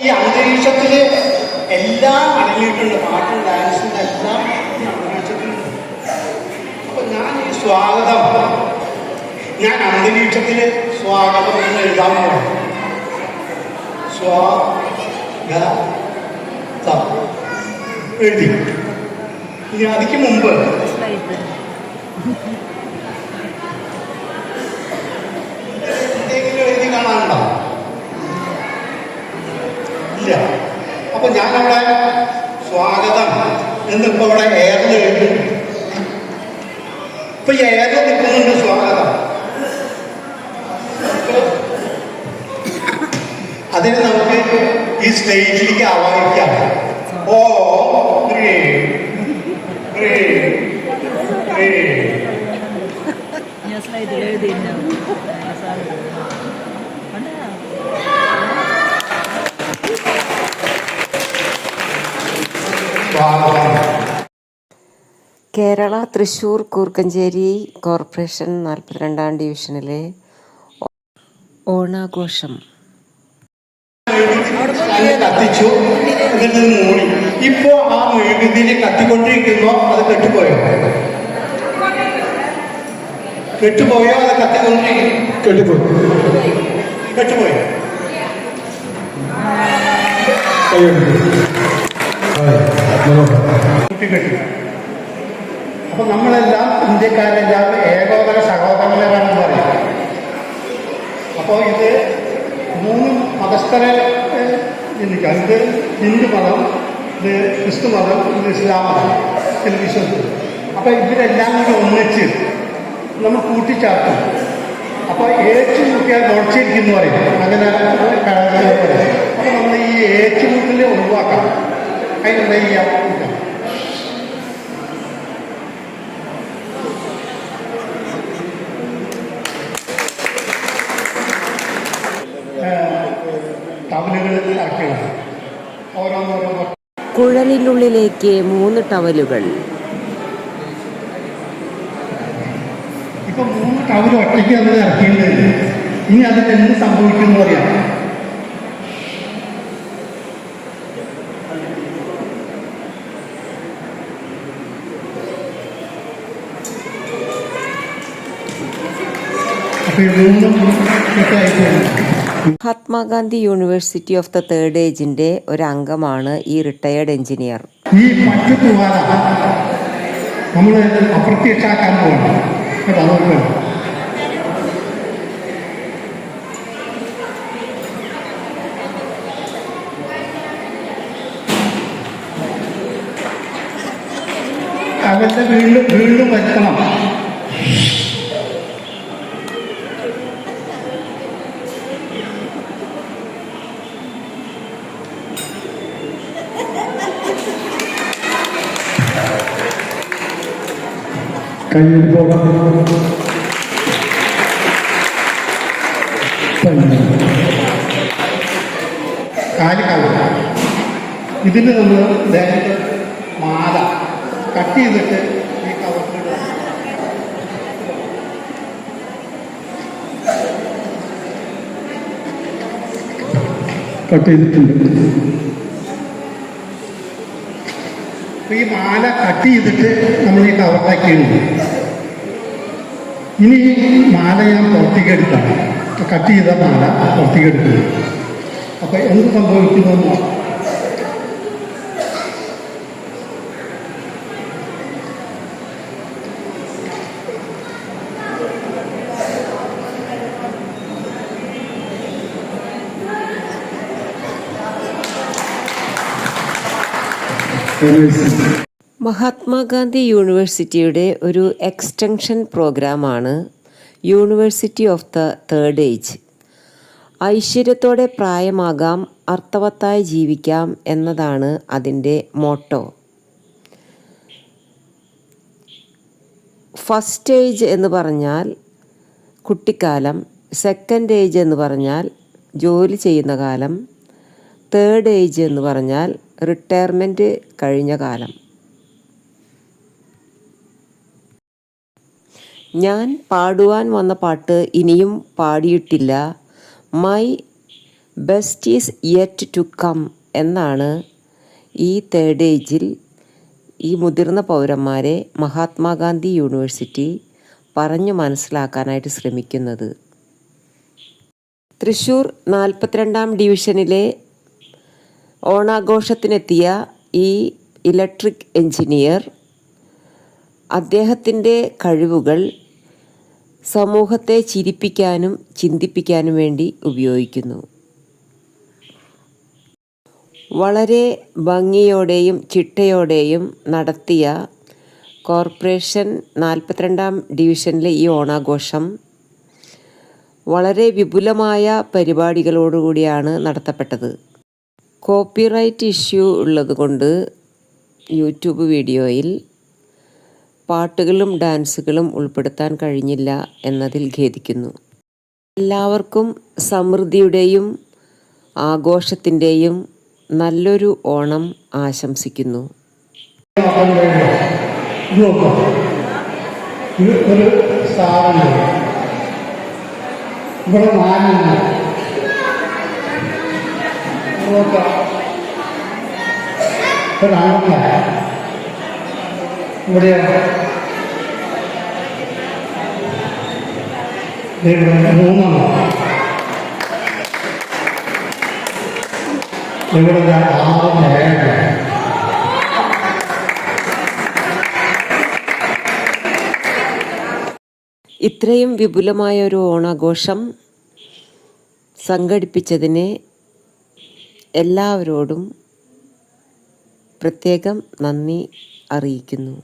ഈ അന്തരീക്ഷത്തില് എല്ലാം അടങ്ങിയിട്ടുണ്ട്. പാട്ടും ഡാൻസും എല്ലാം ഈ അന്തരീക്ഷത്തിലുണ്ട്. അപ്പൊ ഞാൻ ഈ ഞാൻ അന്തരീക്ഷത്തില് സ്വാഗതം എന്ന് എഴുതാൻ പോകണം. എഴുതി. ഇനി അതിക്ക് മുമ്പ് എന്തെങ്കിലും എഴുതി കാണാനുണ്ടോ? ഇല്ല. അപ്പൊ ഞാനവിടെ സ്വാഗതം എന്നിപ്പോ ഇവിടെ ഏറിൽ എഴുതി. ഇപ്പൊ ഈ ഏറിൽ നിൽക്കുന്നുണ്ട് സ്വാഗതം. അതിന് നമുക്ക് ഈ സ്റ്റേജിലേക്ക് ആവാഹിക്കാം. ഓ കേരള തൃശ്ശൂർ കൂർക്കഞ്ചേരി കോർപ്പറേഷൻ 42ാം ഡിവിഷനിലെ ഓണാഘോഷം കത്തിച്ചു. ഇതിൽ മൂടി. ഇപ്പോ ആ മെഴുകുതിരി കത്തിക്കൊണ്ടിരിക്കുന്നോ അത് കെട്ടുപോയോ? അത് കത്തിക്കൊണ്ടിരിക്കും. കെട്ടുപോയോ? അപ്പൊ നമ്മളെല്ലാം ഇന്ത്യക്കാരെല്ലാം ഏകോദര സഹോദരങ്ങളാണെന്ന് പറയും. അപ്പോൾ ഇത് 3 മതസ്ഥരെ ചിന്തിക്കാം. ഇത് ഹിന്ദു മതം, ഇത് ക്രിസ്തു മതം, ഇത് ഇസ്ലാം മതം എന്ന് വിശ്വസിക്കും. അപ്പൊ ഇവരെല്ലാം കൂടി ഒന്നിച്ച് നമ്മൾ കൂട്ടിച്ചേർക്കും. അപ്പൊ ഏറ്റുമുട്ടിയാൽ മുളച്ചിരിക്കുന്നു പറയും. അങ്ങനെ പറയും. അപ്പൊ നമ്മൾ ഈ ഏറ്റുമുട്ടൽ ഒഴിവാക്കാം. അതിനെന്താ ചെയ്യാം? കുഴലിനുള്ളിലേക്ക് 3 ടവലുകൾ. ഇപ്പൊ 3 ടവൽ ഒറ്റയ്ക്ക് അത് ഇറക്കിയിട്ടുണ്ട്. ഇനി അതിന് എന്ത് സംഭവിക്കുന്നു അറിയാം. Mahatma Gandhi university of the third ഏജിന്റെ ഒരു അംഗമാണ് ഈ റിട്ടയേർഡ് എഞ്ചിനീയർ. ഈ പറ്റുതുവാല നമ്മൾ അപ്രത്യക്ഷാക്കാൻ പോകണം. അവരുടെ വീണ്ടും വരുത്തണം. കയ്യിൽ പോകാം. ഇതിന് നമ്മൾ മാല കട്ട് ചെയ്തിട്ട് ഈ കവറിൽ കട്ട് ചെയ്തിട്ടുണ്ട്. ഈ മാല കട്ട് ചെയ്തിട്ട് നമ്മൾ ഈ കവറിലാക്കിയിട്ടുണ്ട്. ഇനി മാല ഞാൻ പുറത്തേക്ക് എടുത്താണ്. കട്ട് ചെയ്ത മാല പുറത്തേക്ക് എടുക്കുന്നു. അപ്പൊ എന്ത് സംഭവിക്കുന്നു? മഹാത്മാഗാന്ധി യൂണിവേഴ്സിറ്റിയുടെ ഒരു എക്സ്റ്റൻഷൻ പ്രോഗ്രാമാണ് university of the third age. ഐശ്വര്യത്തോടെ പ്രായമാകാം, അർത്ഥവത്തായി ജീവിക്കാം എന്നതാണ് അതിൻ്റെ മോട്ടോ. ഫസ്റ്റ് ഏജ് എന്ന് പറഞ്ഞാൽ കുട്ടിക്കാലം, സെക്കൻഡ് ഏജ് എന്ന് പറഞ്ഞാൽ ജോലി ചെയ്യുന്ന കാലം, തേർഡ് ഏജ് എന്ന് പറഞ്ഞാൽ റിട്ടയർമെൻറ്റ് കഴിഞ്ഞ കാലം. ഞാൻ പാടുവാൻ വന്ന പാട്ട് ഇനിയും പാടിയിട്ടില്ല. My best is yet to come എന്നാണ് ഈ തേർഡ് ഏജിൽ ഈ മുതിർന്ന പൗരന്മാരെ മഹാത്മാഗാന്ധി യൂണിവേഴ്സിറ്റി പറഞ്ഞു മനസ്സിലാക്കാനായിട്ട് ശ്രമിക്കുന്നത്. തൃശ്ശൂർ 42-ാം ഡിവിഷനിലെ ഓണാഘോഷത്തിനെത്തിയ ഈ ഇലക്ട്രിക് എഞ്ചിനീയർ അദ്ദേഹത്തിൻ്റെ കഴിവുകൾ സമൂഹത്തെ ചിരിപ്പിക്കാനും ചിന്തിപ്പിക്കാനും വേണ്ടി ഉപയോഗിക്കുന്നു. വളരെ ഭംഗിയോടെയും ചിട്ടയോടെയും നടത്തിയ കോർപ്പറേഷൻ 42-ാം ഡിവിഷനിലെ ഈ ഓണാഘോഷം വളരെ വിപുലമായ പരിപാടികളോടുകൂടിയാണ് നടത്തപ്പെട്ടത്. കോപ്പിറൈറ്റ് ഇഷ്യൂ ഉള്ളതുകൊണ്ട് യൂട്യൂബ് വീഡിയോയിൽ പാട്ടുകളും ഡാൻസുകളും ഉൾപ്പെടുത്താൻ കഴിഞ്ഞില്ല എന്നതിൽ ഖേദിക്കുന്നു. എല്ലാവർക്കും സമൃദ്ധിയുടെയും ആഘോഷത്തിൻ്റെയും നല്ലൊരു ഓണം ആശംസിക്കുന്നു. ഒരു സ്ഥാപനം ഇവിടെ 4 ഇവിടെ 3 ഇവിടെ 6 7. ഇത്രയും വിപുലമായ ഒരു ഓണാഘോഷം സംഘടിപ്പിച്ചതിന് എല്ലാവരോടും പ്രത്യേകം നന്ദി അറിയിക്കുന്നു.